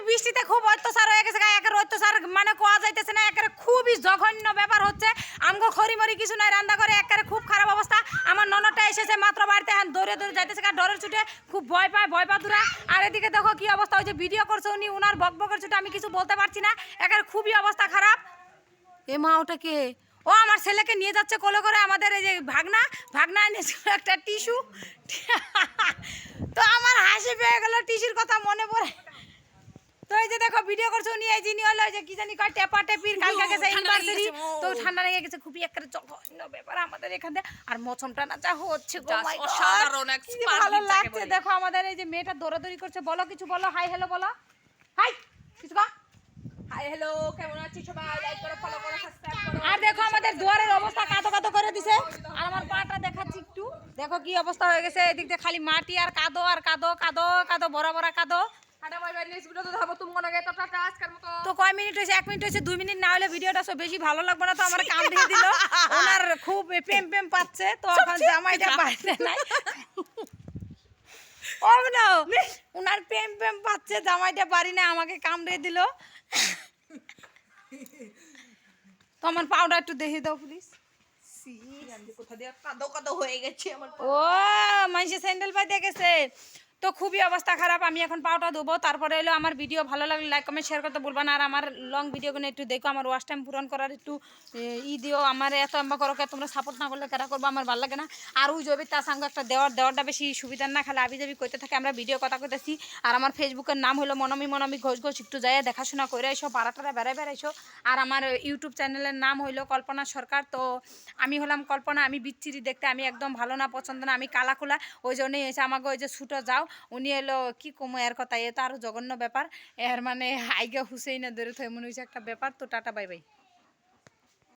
বৃষ্টিতে খুব অত্যাচার হয়ে গেছে একের অত্যাচার মানে কোয়া যাইতেছে না একের খুবই জঘন্য ব্যাপার হচ্ছে আমগো খড়িমড়ি কিছু নাই রান্না করে একের খুব খারাপ অবস্থা আমার ননদটা এসেছে মাত্র বাড়িতে দৌড়ে দৌড়ে যাইতেছে ডরের ছুটে খুব ভয় পায় ভয় পাতুরা আর এদিকে দেখো কি অবস্থা হয়েছে ভিডিও করছে উনি উনার বকবকের ছুটে আমি কিছু বলতে পারছি না একের খুবই অবস্থা খারাপ এ মা ওটা কে ও আমার ছেলেকে নিয়ে যাচ্ছে কোলে করে আমাদের এই যে ভাগনা এনেছিল একটা টিস্যু তো আমার হাসি পেয়ে গেল টিস্যুর কথা মনে পড়ে তো এই যে দেখো ভিডিও করছো উনি এই যিনি হলো যে কি জানি কয় টেপা টেপির কালকে গেছে ইউনিভার্সিটি তো ঠান্ডা লেগে গেছে খুবই একটা জঘন্য ব্যাপার আমাদের এখানে আর মৌসুমটা না যা হচ্ছে গো মাই গড অসাধারণ এক ভালো লাগছে দেখো আমাদের এই যে মেয়েটা দৌড়াদৌড়ি করছে বলো কিছু বলো হাই হ্যালো বলো হাই কিছু কও হাই হ্যালো কেমন আছিস সবাই লাইক করো ফলো করো সাবস্ক্রাইব করো আর দেখো আমাদের দুয়ারের অবস্থা কাদো কাদো করে দিছে আর আমার পাটা দেখাচ্ছি একটু দেখো কি অবস্থা হয়ে গেছে এদিক দিয়ে খালি মাটি আর কাদো কাদো বড় বড় কাদো তো কয় মিনিট হয়েছে 1 মিনিট হয়েছে 2 মিনিট না হলে ভিডিওটা সব বেশি ভালো লাগবে না তো আমার কাম দিয়ে দিল ওনার খুব প্রেম পাচ্ছে তো এখন জামাইটা বাইরে নাই ও না ওনার প্রেম পাচ্ছে জামাইটা বাড়ি না আমাকে কামড়ে দিল তো আমার পাউডার একটু দেখে দাও প্লিজ ও মাইসে স্যান্ডেল পাইতে গেছে তো খুবই অবস্থা খারাপ আমি এখন পাউটা দেবো তারপরে এলো আমার ভিডিও ভালো লাগলে লাইক কমেন্ট শেয়ার করতে বলবা না আর আমার লং ভিডিওগুলো একটু দেখো আমার ওয়াচ টাইম পূরণ করার একটু দিও আমার এত আম্বা করো তোমরা সাপোর্ট না করলে কেরা করবো আমার ভালো লাগে না আর ওই জবি তার সঙ্গে একটা দেওয়ারটা বেশি সুবিধার না খালি আবি যাবি কইতে থাকে আমরা ভিডিও কথা কইতেছি আর আমার ফেসবুকের নাম হলো মনমি ঘোষ একটু যাই দেখাশোনা করে এসো পাড়াটারা বেড়াইছো আর আমার ইউটিউব চ্যানেলের নাম হইলো কল্পনা সরকার তো আমি হলাম কল্পনা আমি বিচ্ছিরি দেখতে আমি একদম ভালো না পছন্দ না আমি কালাকুলা ওই জন্যই এসে আমাকে ওই যে ছুটো যাও উনি এলো কি কমো এর কথা এ তো আরও জঘন্য ব্যাপার এর মানে হাইগা হুসেইনা ধরে তো এমন হয়েছে একটা ব্যাপার তো টাটা বাই বাই